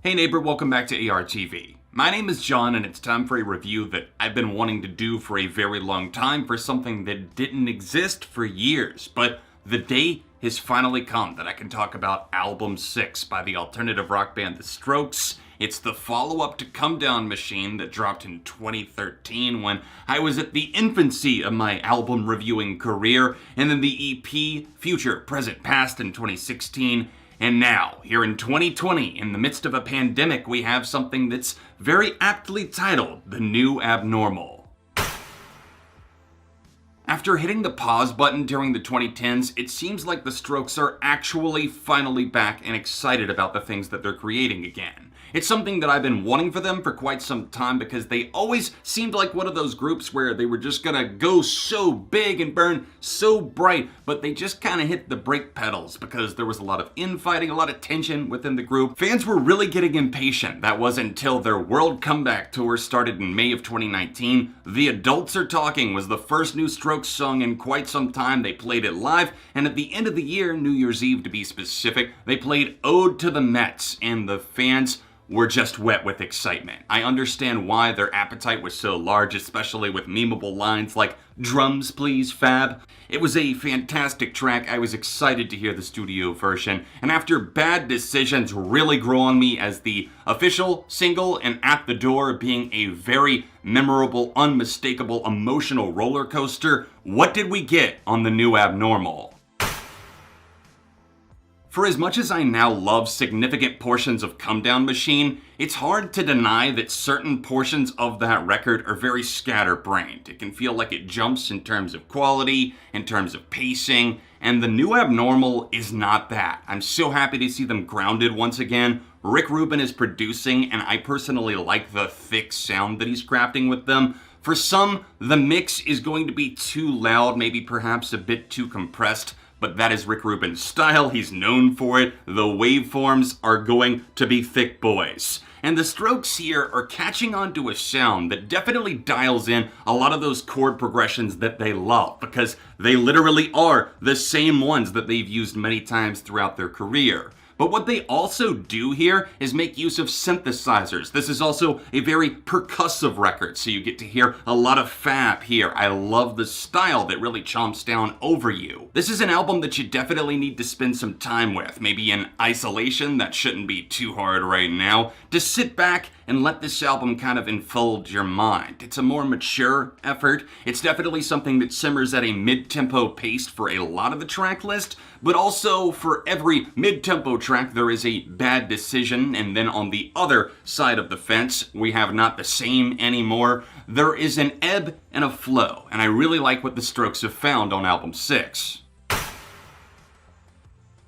Hey neighbor, welcome back to ARTV. My name is John and it's time for a review that I've been wanting to do for a very long time for something that didn't exist for years, but the day has finally come that I can talk about Album 6 by the alternative rock band The Strokes. It's the follow-up to Come Down Machine that dropped in 2013 when I was at the infancy of my album reviewing career, and then the EP Future, Present, Past in 2016. And now, here in 2020, in the midst of a pandemic, we have something that's very aptly titled The New Abnormal. After hitting the pause button during the 2010s, it seems like the Strokes are actually finally back and excited about the things that they're creating again. It's something that I've been wanting for them for quite some time because they always seemed like one of those groups where they were just gonna go so big and burn so bright, but they just kind of hit the brake pedals because there was a lot of infighting, a lot of tension within the group. Fans were really getting impatient. That was until their World Comeback Tour started in May of 2019. The Adults Are Talking was the first new Strokes song in quite some time. They played it live, and at the end of the year, New Year's Eve to be specific, they played Ode to the Mets, and the fans were just wet with excitement. I understand why their appetite was so large, especially with memeable lines like, "Drums please, Fab." It was a fantastic track. I was excited to hear the studio version, and after Bad Decisions really grew on me as the official single and At the Door being a very memorable, unmistakable, emotional roller coaster, what did we get on The New Abnormal? For as much as I now love significant portions of Come Down Machine, it's hard to deny that certain portions of that record are very scatterbrained. It can feel like it jumps in terms of quality, in terms of pacing, and The New Abnormal is not that. I'm so happy to see them grounded once again. Rick Rubin is producing, and I personally like the thick sound that he's crafting with them. For some, the mix is going to be too loud, maybe perhaps a bit too compressed, but that is Rick Rubin's style. He's known for it. The waveforms are going to be thick boys. And the Strokes here are catching on to a sound that definitely dials in a lot of those chord progressions that they love, because they literally are the same ones that they've used many times throughout their career. But what they also do here is make use of synthesizers. This is also a very percussive record, so you get to hear a lot of fab here. I love the style that really chomps down over you. This is an album that you definitely need to spend some time with, maybe in isolation. That shouldn't be too hard right now. To sit back and let this album kind of enfold your mind. It's a more mature effort. It's definitely something that simmers at a mid-tempo pace for a lot of the track list, but also for every mid-tempo track there is a Bad Decision, and then on the other side of the fence we have Not the Same Anymore. There is an ebb and a flow, and I really like what the Strokes have found on album 6.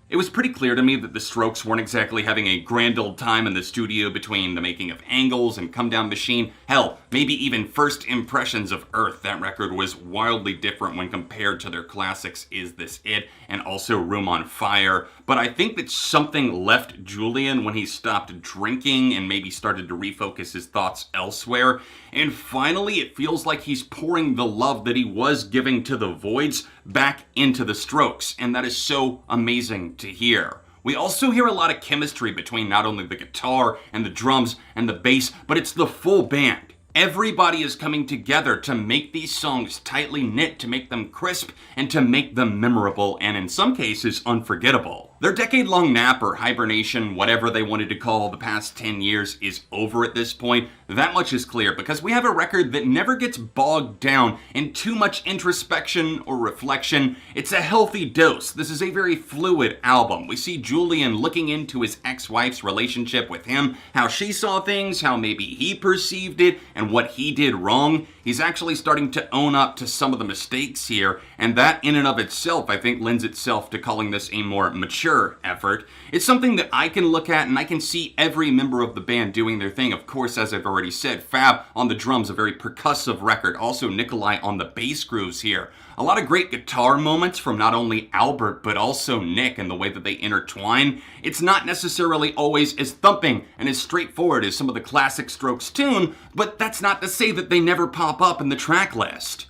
It was pretty clear to me that the Strokes weren't exactly having a grand old time in the studio between the making of Angles and Come Down Machine. Hell, maybe even First Impressions of Earth. That record was wildly different when compared to their classics Is This It? And also Room on Fire. But I think that something left Julian when he stopped drinking and maybe started to refocus his thoughts elsewhere. And finally, it feels like he's pouring the love that he was giving to the Voids back into the Strokes, and that is so amazing to hear. We also hear a lot of chemistry between not only the guitar and the drums and the bass, but it's the full band. Everybody is coming together to make these songs tightly knit, to make them crisp, and to make them memorable, and in some cases, unforgettable. Their decade-long nap or hibernation, whatever they wanted to call the past 10 years, is over at this point. That much is clear because we have a record that never gets bogged down in too much introspection or reflection. It's a healthy dose. This is a very fluid album. We see Julian looking into his ex-wife's relationship with him, how she saw things, how maybe he perceived it, and what he did wrong. He's actually starting to own up to some of the mistakes here, and that in and of itself, I think, lends itself to calling this a more mature effort. It's something that I can look at and I can see every member of the band doing their thing. Of course, as I've already said, Fab on the drums, a very percussive record. Also Nikolai on the bass grooves here. A lot of great guitar moments from not only Albert, but also Nick and the way that they intertwine. It's not necessarily always as thumping and as straightforward as some of the classic Strokes tune, but that's not to say that they never pop up in the track list.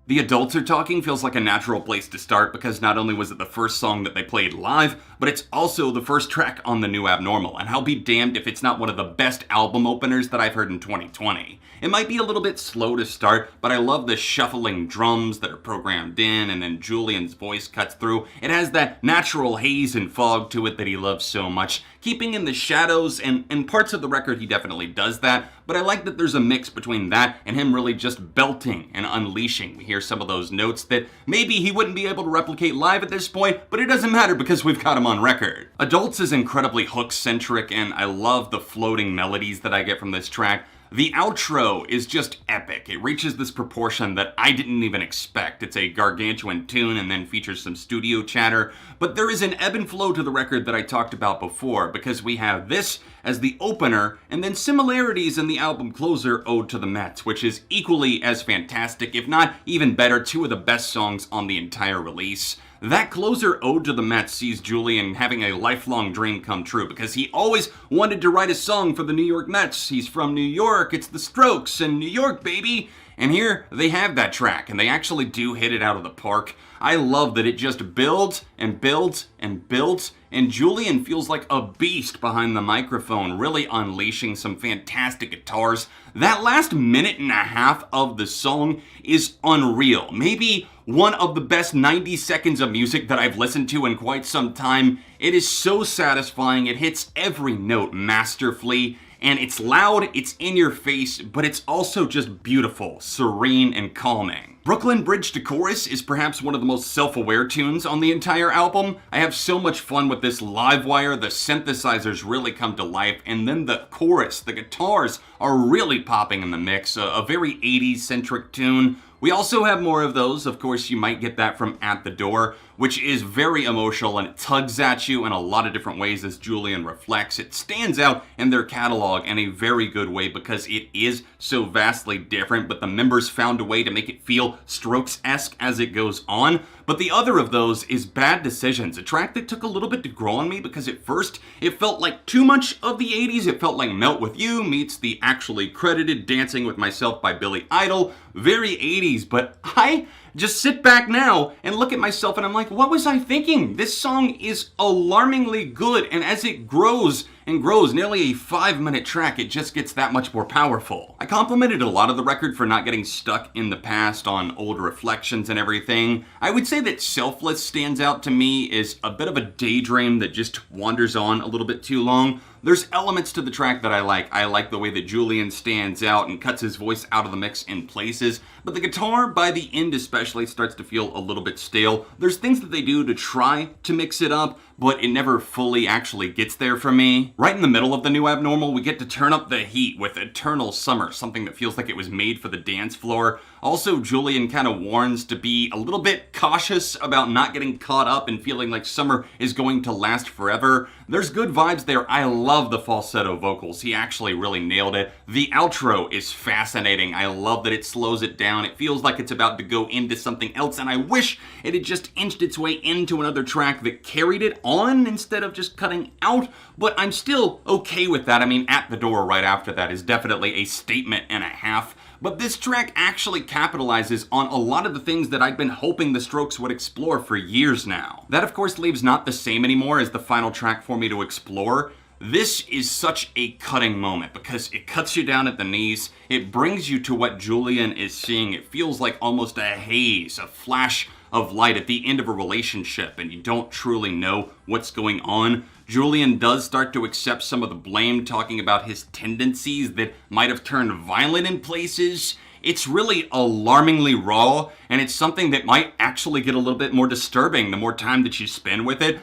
The Adults Are Talking feels like a natural place to start because not only was it the first song that they played live, but it's also the first track on the new Abnormal, and I'll be damned if it's not one of the best album openers that I've heard in 2020. It might be a little bit slow to start, but I love the shuffling drums that are programmed in, and then Julian's voice cuts through. It has that natural haze and fog to it that he loves so much, keeping in the shadows, and in parts of the record he definitely does that, but I like that there's a mix between that and him really just belting and unleashing. We hear some of those notes that maybe he wouldn't be able to replicate live at this point, but it doesn't matter because we've got him on record. Adults is incredibly hook-centric, and I love the floating melodies that I get from this track. The outro is just epic. It reaches this proportion that I didn't even expect. It's a gargantuan tune and then features some studio chatter, but there is an ebb and flow to the record that I talked about before, because we have this as the opener and then similarities in the album closer, Ode to the Mets, which is equally as fantastic, if not even better, two of the best songs on the entire release. That closer, Ode to the Mets, sees Julian having a lifelong dream come true because he always wanted to write a song for the New York Mets. He's from New York, it's the Strokes, and New York, baby! And here, they have that track, and they actually do hit it out of the park. I love that it just builds and builds and builds, and Julian feels like a beast behind the microphone, really unleashing some fantastic guitars. That last minute and a half of the song is unreal. Maybe one of the best 90 seconds of music that I've listened to in quite some time. It is so satisfying, it hits every note masterfully, and it's loud, it's in your face, but it's also just beautiful, serene, and calming. Brooklyn Bridge to Chorus is perhaps one of the most self-aware tunes on the entire album. I have so much fun with this live wire, the synthesizers really come to life, and then the chorus, the guitars are really popping in the mix, a very 80s-centric tune. We also have more of those. Of course, you might get that from At the Door, which is very emotional and it tugs at you in a lot of different ways as Julian reflects. It stands out in their catalog in a very good way because it is so vastly different, but the members found a way to make it feel Strokes-esque as it goes on. But the other of those is Bad Decisions, a track that took a little bit to grow on me because at first it felt like too much of the 80s. It felt like Melt With You meets the actually credited Dancing With Myself by Billy Idol. Very 80s, but I just sit back now and look at myself and I'm like, what was I thinking? This song is alarmingly good, and as it grows and grows, nearly a 5-minute track, it just gets that much more powerful. I complimented a lot of the record for not getting stuck in the past on old reflections and everything. I would say that Selfless stands out to me as a bit of a daydream that just wanders on a little bit too long. There's elements to the track that I like. I like the way that Julian stands out and cuts his voice out of the mix in places, but the guitar, by the end especially, starts to feel a little bit stale. There's things that they do to try to mix it up, but it never fully actually gets there for me. Right in the middle of the new Abnormal, we get to turn up the heat with Eternal Summer, something that feels like it was made for the dance floor. Also, Julian kind of warns to be a little bit cautious about not getting caught up and feeling like summer is going to last forever. There's good vibes there. I love the falsetto vocals. He actually really nailed it. The outro is fascinating. I love that it slows it down. It feels like it's about to go into something else, and I wish it had just inched its way into another track that carried it on instead of just cutting out, but I'm still okay with that. I mean, At the Door right after that is definitely a statement and a half. But this track actually capitalizes on a lot of the things that I'd been hoping the Strokes would explore for years now. That of course leaves Not the Same Anymore as the final track for me to explore. This is such a cutting moment because it cuts you down at the knees. It brings you to what Julian is seeing. It feels like almost a haze, a flash of light at the end of a relationship, and you don't truly know what's going on. Julian does start to accept some of the blame, talking about his tendencies that might have turned violent in places. It's really alarmingly raw, and it's something that might actually get a little bit more disturbing the more time that you spend with it.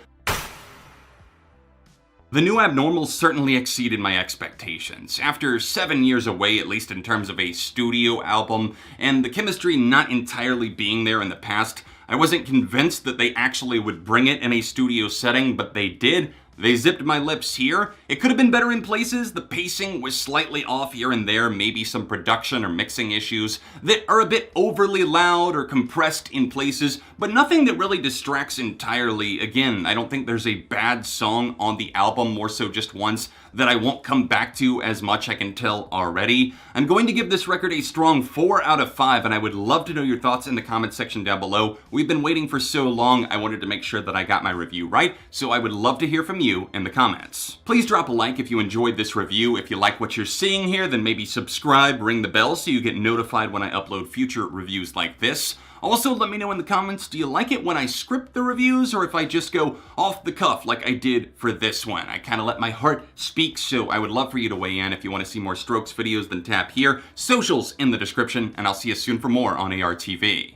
The new Abnormal certainly exceeded my expectations. After 7 years away, at least in terms of a studio album, and the chemistry not entirely being there in the past, I wasn't convinced that they actually would bring it in a studio setting, but they did. They zipped my lips here. It could have been better in places. The pacing was slightly off here and there, maybe some production or mixing issues that are a bit overly loud or compressed in places, but nothing that really distracts entirely. Again, I don't think there's a bad song on the album, more so just ones that I won't come back to as much, I can tell already. I'm going to give this record a strong 4 out of 5, and I would love to know your thoughts in the comment section down below. We've been waiting for so long, I wanted to make sure that I got my review right, so I would love to hear from you in the comments. Please drop a like if you enjoyed this review. If you like what you're seeing here, then maybe subscribe, ring the bell so you get notified when I upload future reviews like this. Also, let me know in the comments, do you like it when I script the reviews or if I just go off the cuff like I did for this one? I kind of let my heart speak, so I would love for you to weigh in. If you want to see more Strokes videos, then tap here. Socials in the description, and I'll see you soon for more on ARTV.